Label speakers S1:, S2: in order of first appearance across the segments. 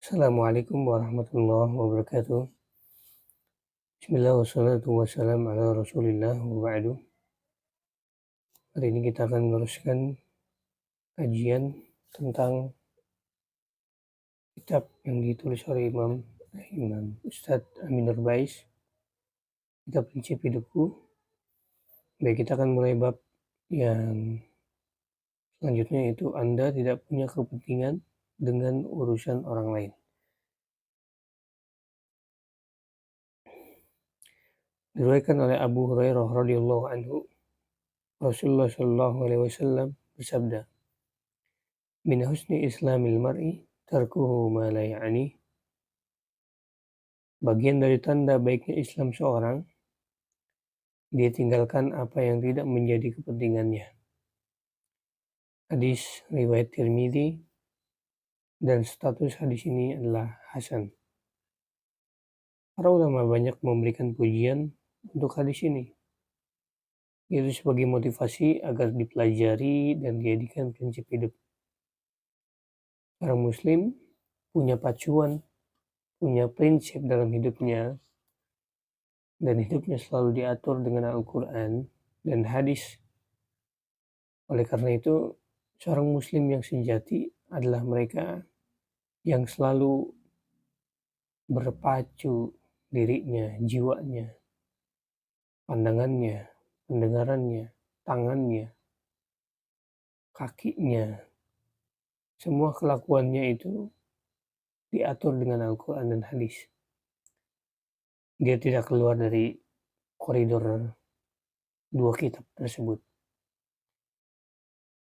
S1: Assalamualaikum warahmatullahi wabarakatuh. Bismillah wassalatu wassalam ala rasulillah wa ba'du. Hari ini kita akan meneruskan kajian tentang kitab yang ditulis oleh Imam Ustadz Amin Nurbais, Kitab Prinsip Hidupku. Baik, kita akan mulai bab yang selanjutnya, yaitu Anda tidak punya kepentingan dengan urusan orang lain. Diriwayatkan oleh Abu Hurairah radhiyallahu anhu, Rasulullah shallallahu alaihi wasallam bersabda, "Min husni islamil mar'i tarkuhu ma la ya'ni." Bagian dari tanda baiknya Islam seorang, dia tinggalkan apa yang tidak menjadi kepentingannya. Hadis riwayat Tirmidzi, dan status hadis ini adalah hasan. Para ulama banyak memberikan pujian untuk hadis ini, yaitu sebagai motivasi agar dipelajari dan dijadikan prinsip hidup. Seorang muslim punya pacuan, punya prinsip dalam hidupnya, dan hidupnya selalu diatur dengan Al-Quran dan hadis. Oleh karena itu, seorang muslim yang sejati adalah mereka yang selalu berpacu dirinya, jiwanya, pandangannya, pendengarannya, tangannya, kakinya, semua kelakuannya itu diatur dengan Al-Quran dan hadis. Dia tidak keluar dari koridor dua kitab tersebut.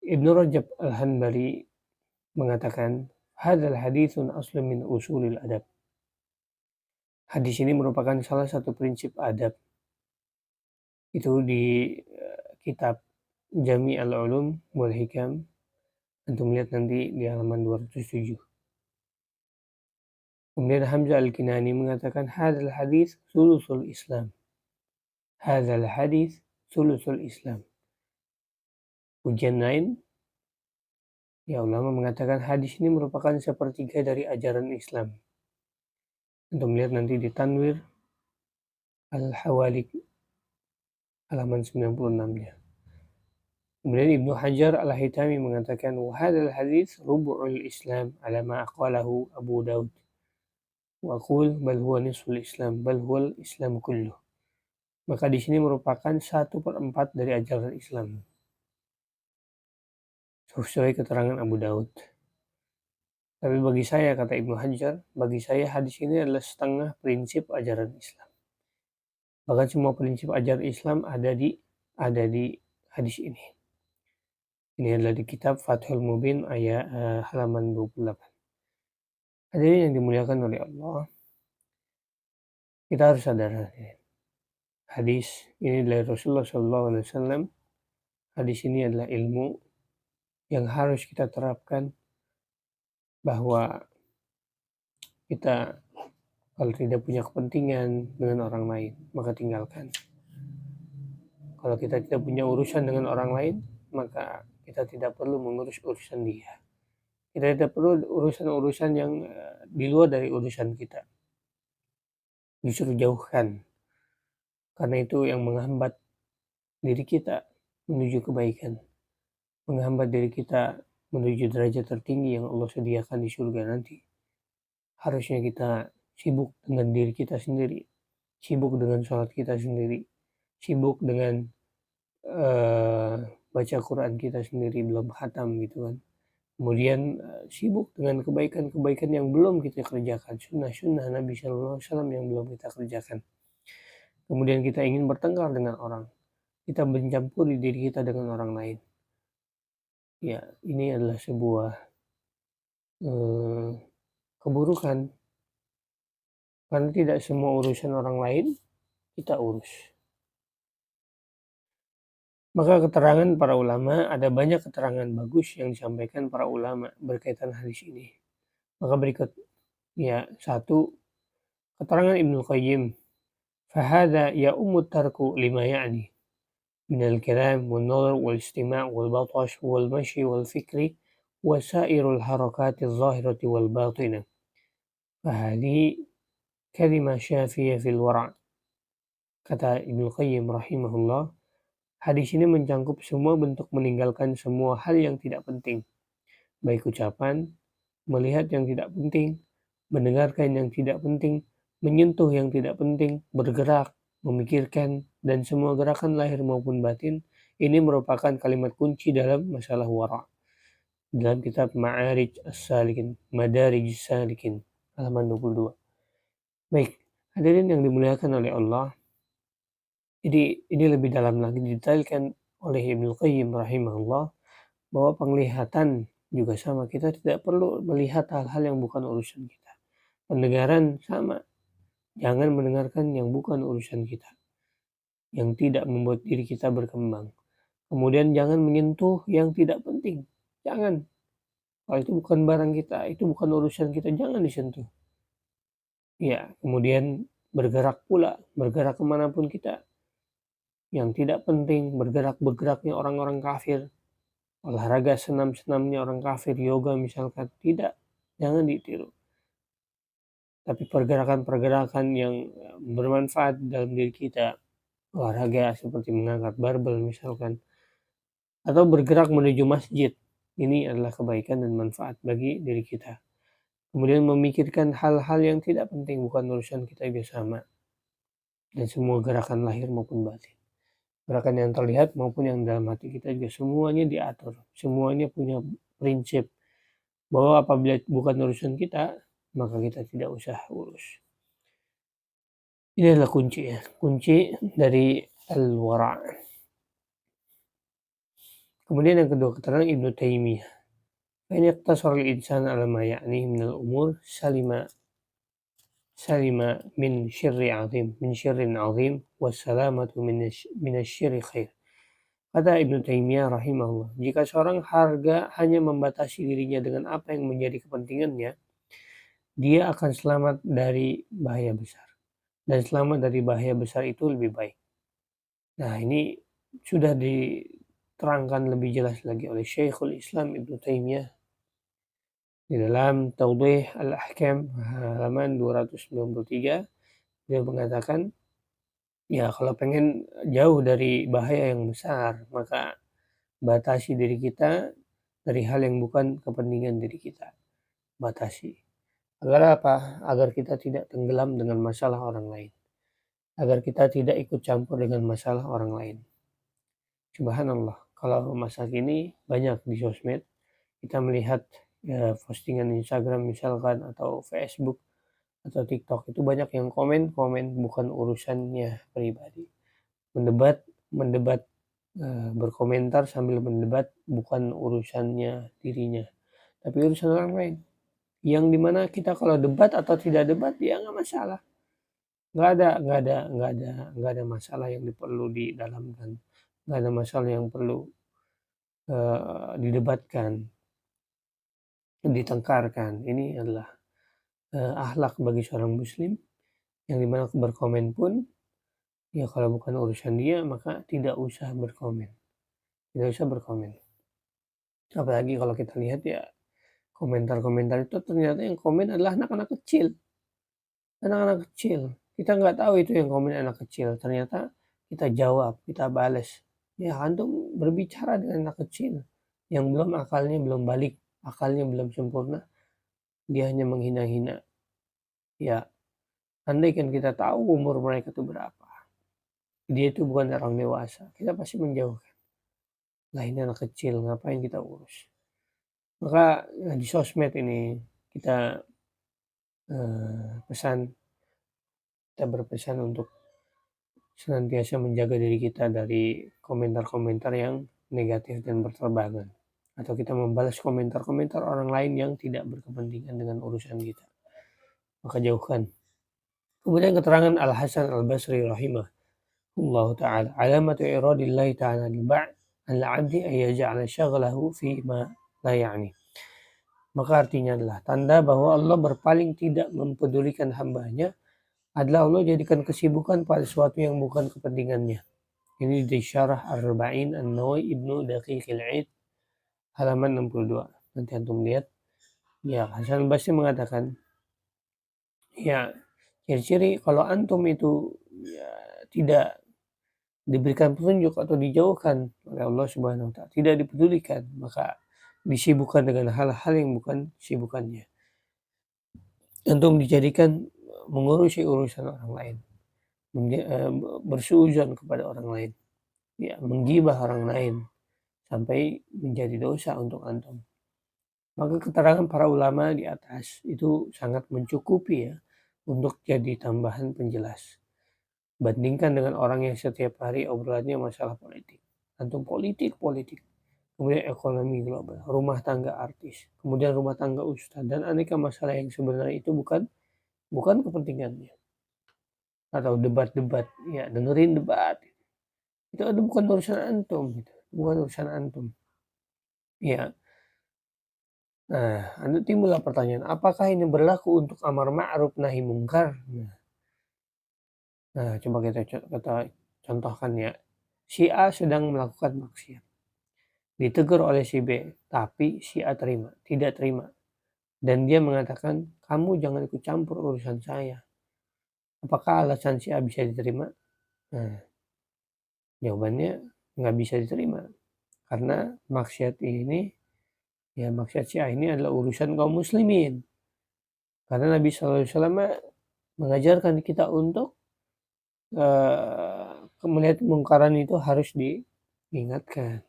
S1: Ibnu Rajab Al-Hanbali mengatakan, "Hadzal haditsun aslun min usulil adab." Hadis ini merupakan salah satu prinsip adab. Itu di kitab Jami' al-Ulum wal Hikam. Antum lihat nanti di halaman 207. Kemudian Hamzah Al-Kinani mengatakan, "Hadzal hadits sulusul Islam." Hadzal hadits sulusul Islam. Ujian lain, ya ulama mengatakan hadis ini merupakan sepertiga dari ajaran Islam. Antum lihat nanti di Tanwir Al-Hawalik halaman 96-nya. Kemudian Ibnu Hajar Al-Haytami mengatakan, "Wa hadzal hadits rubu'ul Islam ala ma aqalahu Abu Daud. Wa aqul bal huwa nisful Islam, bal huwal Islam kulluh." Maka di sini merupakan 1/4 dari ajaran Islam, sesuai keterangan Abu Daud. Tapi bagi saya, kata Ibnu Hajar, bagi saya hadis ini adalah setengah prinsip ajaran Islam. Bahkan semua prinsip ajaran Islam ada di hadis ini. Ini adalah di kitab Fathul Mubin ayat halaman 28. Hadirin yang dimuliakan oleh Allah, kita harus sadar hadis ini dari Rasulullah SAW. Hadis ini adalah ilmu yang harus kita terapkan, bahwa kita kalau tidak punya kepentingan dengan orang lain, maka tinggalkan. Kalau kita tidak punya urusan dengan orang lain, maka kita tidak perlu mengurus urusan dia. Kita tidak perlu urusan-urusan yang di luar dari urusan kita. Justru jauhkan. Karena itu yang menghambat diri kita menuju kebaikan. Menghambat diri kita menuju derajat tertinggi yang Allah sediakan di surga nanti. Harusnya kita sibuk dengan diri kita sendiri. Sibuk dengan sholat kita sendiri. Sibuk dengan baca Quran kita sendiri, belum khatam gitu kan. Kemudian sibuk dengan kebaikan-kebaikan yang belum kita kerjakan, sunnah-sunnah Nabi SAW yang belum kita kerjakan. Kemudian kita ingin bertengkar dengan orang, kita mencampuri diri kita dengan orang lain. Ya, ini adalah sebuah keburukan, karena tidak semua urusan orang lain kita urus. Maka keterangan para ulama, ada banyak keterangan bagus yang disampaikan para ulama berkaitan hadis ini. Maka berikut, ya, 1, keterangan Ibnu Qayyim, "Fahadha ya'ummu tarku lima ya'ni min al-kalam wal-nazar wal-istima' wal-batash wal-mashi wal-fikri wa sairul harakati adh-dhahirati wal-batinah." Fahadhihi kalimah syafiyah fil wara'. Kata Ibnu Qayyim rahimahullah, hadis ini mencangkup semua bentuk meninggalkan semua hal yang tidak penting, baik ucapan, melihat yang tidak penting, mendengarkan yang tidak penting, menyentuh yang tidak penting, bergerak, memikirkan, dan semua gerakan lahir maupun batin. Ini merupakan kalimat kunci dalam masalah wara'. Dalam kitab Ma'arij As-Salikin, Madarij As-Salikin, halaman 22. Baik, hadirin yang dimuliakan oleh Allah, jadi ini lebih dalam lagi didetailkan oleh Ibnu Qayyim rahimahullah bahwa penglihatan juga sama, kita tidak perlu melihat hal-hal yang bukan urusan kita. Pendengaran sama, jangan mendengarkan yang bukan urusan kita, yang tidak membuat diri kita berkembang. Kemudian jangan menyentuh yang tidak penting, jangan. Kalau itu bukan barang kita, itu bukan urusan kita, jangan disentuh. Ya, kemudian bergerak pula, bergerak kemanapun kita, yang tidak penting, bergeraknya orang-orang kafir, olahraga senam-senamnya orang kafir, yoga misalkan, tidak, jangan ditiru. Tapi pergerakan-pergerakan yang bermanfaat dalam diri kita, olahraga seperti mengangkat barbel misalkan, atau bergerak menuju masjid, ini adalah kebaikan dan manfaat bagi diri kita. Kemudian memikirkan hal-hal yang tidak penting, bukan urusan kita juga sama. Dan semua gerakan lahir maupun batin, gerakan yang terlihat maupun yang dalam hati kita juga semuanya diatur, semuanya punya prinsip bahwa apabila bukan urusan kita, maka kita tidak usah urus. Ini adalah kunci dari al-wara'. Kemudian yang kedua, keterangan Ibnu Taimiyah. Fa in iqtasara al-insan ala ma ya'nihi min al-umur salima min syirrin 'azim wassalamatu min asy-syirri khair. Kata Ibnu Taimiyah rahimahullah, jika seorang hanya membatasi dirinya dengan apa yang menjadi kepentingannya, dia akan selamat dari bahaya besar. Dan selamat dari bahaya besar itu lebih baik. Nah, ini sudah diterangkan lebih jelas lagi oleh Syekhul Islam Ibnu Taimiyah di dalam Tawdih Al-Ahkam halaman 293. Dia mengatakan, ya kalau pengen jauh dari bahaya yang besar, maka batasi diri kita dari hal yang bukan kepentingan diri kita. Batasi. Agar apa? Agar kita tidak tenggelam dengan masalah orang lain. Agar kita tidak ikut campur dengan masalah orang lain. Subhanallah, kalau masa kini banyak di sosmed, kita melihat postingan Instagram misalkan, atau Facebook, atau TikTok, itu banyak yang komen bukan urusannya pribadi. Mendebat, berkomentar sambil mendebat bukan urusannya dirinya, tapi urusan orang lain. Yang dimana kita kalau debat atau tidak debat, ya nggak masalah. Nggak ada masalah yang perlu didalamkan. Nggak ada masalah yang perlu didebatkan, ditengkarkan. Ini adalah akhlak bagi seorang muslim, yang dimana berkomen pun, ya kalau bukan urusan dia, maka tidak usah berkomen. Apalagi kalau kita lihat ya, komentar-komentar itu ternyata yang komen adalah anak-anak kecil. Kita nggak tahu itu yang komen anak kecil, ternyata kita jawab, kita balas. Ya, antum berbicara dengan anak kecil yang akalnya belum balik, akalnya belum sempurna, dia hanya menghina-hina. Ya, andai kan kita tahu umur mereka itu berapa, dia itu bukan orang dewasa, kita pasti menjauhkan. Lah, ini anak kecil, ngapain kita urus? Maka di sosmed ini kita berpesan untuk senantiasa menjaga diri kita dari komentar-komentar yang negatif dan berterbangan, atau kita membalas komentar-komentar orang lain yang tidak berkepentingan dengan urusan kita, maka jauhkan. Kemudian keterangan Al-Hasan Al-Basri rahimahullah ta'ala, alamatu iradillahi ta'ala al-ba' al-'abdi ay yaj'ala syaghalahu fi ma la ya'ni. Maka artinya adalah tanda bahwa Allah berpaling tidak mempedulikan hambanya adalah Allah jadikan kesibukan pada sesuatu yang bukan kepentingannya. Ini di Syarah Ar-Arba'in An-Nawawi Ibnu Daqiqil 'Id halaman 62. Nanti antum lihat. Ya, Hasan Basri mengatakan, Ya, ciri-ciri kalau antum itu ya tidak diberikan petunjuk atau dijauhkan oleh Allah Subhanahu wa taala, tidak dipedulikan, maka disibukkan dengan hal-hal yang bukan sibukannya. Antum dijadikan mengurusi urusan orang lain, bersuudzon kepada orang lain, ya, menggibah orang lain sampai menjadi dosa untuk antum. Maka keterangan para ulama di atas itu sangat mencukupi ya untuk jadi tambahan penjelas. Bandingkan dengan orang yang setiap hari obrolannya masalah politik. Antum politik, politik. Kemudian ekonomi global, rumah tangga artis, kemudian rumah tangga ustadz, dan aneka masalah yang sebenarnya itu bukan bukan kepentingannya. Atau debat-debat, ya dengerin debat. Itu ada bukan urusan antum, gitu. Bukan urusan antum. Ya, nah, ada timbullah pertanyaan, apakah ini berlaku untuk amar ma'ruf nahi mungkar? Nah, coba kita contohkan ya. Si A sedang melakukan maksiat. Ditegur oleh si B, tapi si A terima, tidak terima. Dan dia mengatakan, kamu jangan ikut campur urusan saya. Apakah alasan si A bisa diterima? Nah, jawabannya nggak bisa diterima. Karena maksiat ini, ya maksiat si A ini adalah urusan kaum muslimin. Karena Nabi SAW mengajarkan kita untuk melihat kemungkaran itu harus diingatkan.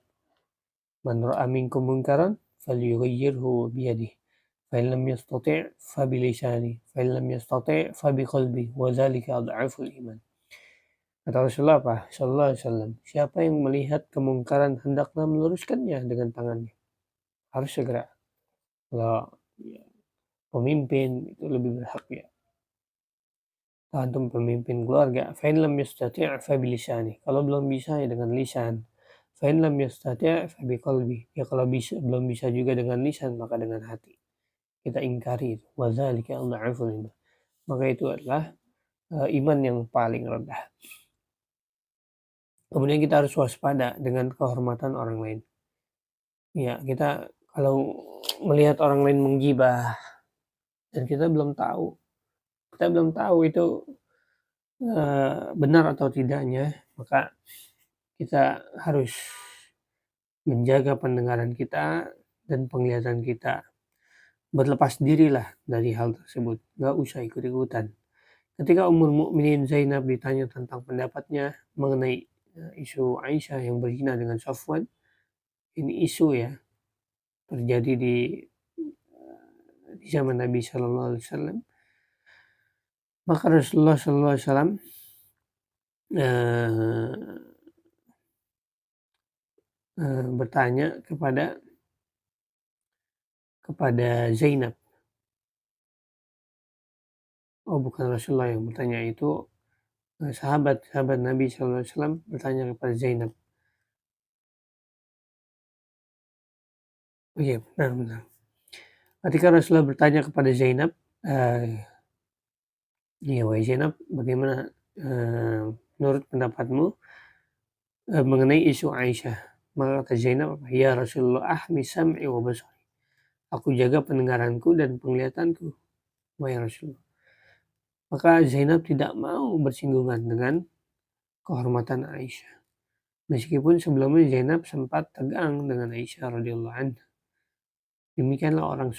S1: Man ra'a minkum munkaran falyughayyirhu biyadihi fa in lam yastati' fa bilisanihi fa in lam yastati' fa biqalbihi wa dzalika adhaful iman. Kata Rasulullah apa? Sallallahu alaihi wasallam, siapa yang melihat kemungkaran hendaklah meluruskannya dengan tangannya. Harus segera. Kalau ya, pemimpin itu lebih berhak ya. Antum pemimpin keluarga, fa in lam yastati' fa bilisanihi. Kalau belum bisa ya dengan lisan. Fa in lam yastati' fa biqalbi. Ya kalau belum bisa juga dengan lisan maka dengan hati. Kita ingkari itu. Wa dzalika adhaful iman. Maka itu adalah iman yang paling rendah. Kemudian kita harus waspada dengan kehormatan orang lain. Ya, kita kalau melihat orang lain menggibah dan kita belum tahu itu benar atau tidaknya, maka kita harus menjaga pendengaran kita dan penglihatan kita. Berlepas dirilah dari hal tersebut, gak usah ikut-ikutan. Ketika Ummul Mukminin Zainab ditanya tentang pendapatnya mengenai isu Aisyah yang berzina dengan Safwan, ini isu ya terjadi di zaman Nabi Shallallahu Alaihi Wasallam. Maka Rasulullah Shallallahu Alaihi Wasallam bertanya kepada Zainab. Oh, bukan Rasulullah yang bertanya, itu sahabat Nabi Shallallahu Alaihi Wasallam bertanya kepada Zainab. Oh iya, benar. Ketika Rasulullah bertanya kepada Zainab, ya wahai Zainab, bagaimana menurut pendapatmu mengenai isu Aisyah? Maka kata Zainab, ya Rasulullah, ahmi sam'i wa basari. Aku jaga pendengaranku dan penglihatanku, wahai Rasulullah. Maka Zainab tidak mau bersinggungan dengan kehormatan Aisyah. Meskipun sebelumnya Zainab sempat tegang dengan Aisyah radhiyallahu anha. Demikianlah orang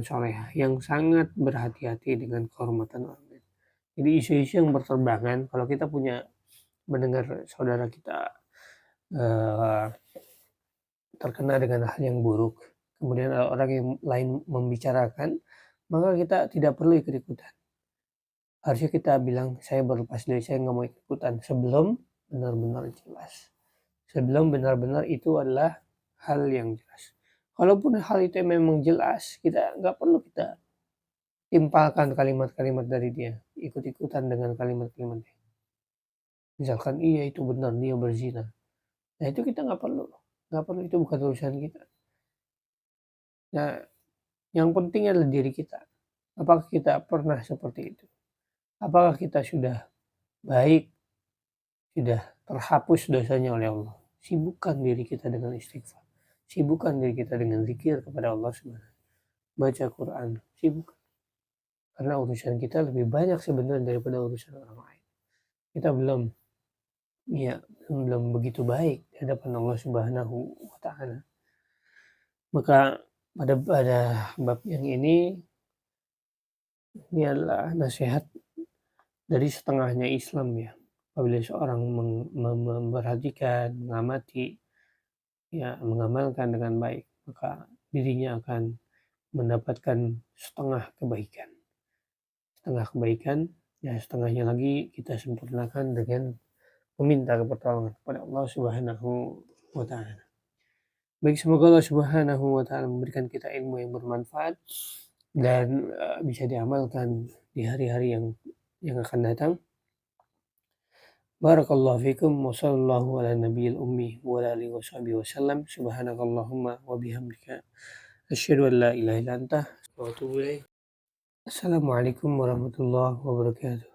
S1: soleha yang sangat berhati-hati dengan kehormatan orang lain. Jadi isu-isu yang berterbangan, kalau kita mendengar saudara kita terkena dengan hal yang buruk, kemudian orang yang lain membicarakan, maka kita tidak perlu ikut-ikutan. Harusnya kita bilang, saya berlepas diri, saya nggak mau ikut-ikutan sebelum benar-benar jelas. Sebelum benar-benar itu adalah hal yang jelas. Kalaupun hal itu memang jelas, kita nggak perlu kita timpalkan kalimat-kalimat dari dia, ikut-ikutan dengan kalimat-kalimat dia. Misalkan, iya itu benar, dia berzina. Nah itu kita nggak perlu, itu bukan urusan kita. Nah, yang penting adalah diri kita. Apakah kita pernah seperti itu? Apakah kita sudah baik, sudah terhapus dosanya oleh Allah? Sibukkan diri kita dengan istighfar. Sibukkan diri kita dengan zikir kepada Allah SWT. Baca Quran, sibuk. karena urusan kita lebih banyak sebenarnya daripada urusan orang lain. Kita ya belum begitu baik di hadapan Allah Subhanahu wa Ta'ala. Maka pada bab yang ini adalah nasihat dari setengahnya Islam ya. Apabila seorang memperhatikan, mengamati, ya mengamalkan dengan baik, maka dirinya akan mendapatkan setengah kebaikan. Setengah kebaikan, ya setengahnya lagi kita sempurnakan dengan meminta pertolongan kepada Allah Subhanahu wa Ta'ala. Baik, semoga Allah Subhanahu wa Ta'ala memberikan kita ilmu yang bermanfaat dan bisa diamalkan di hari-hari yang akan datang. Barakallahu fikum wa sallallahu ala nabiyil ummi wa ala alihi washabihi wasallam. Subhanakallahumma wa bihamdika asyhadu an la ilaha illa anta wa atubu ilaik. Assalamualaikum warahmatullahi wabarakatuh.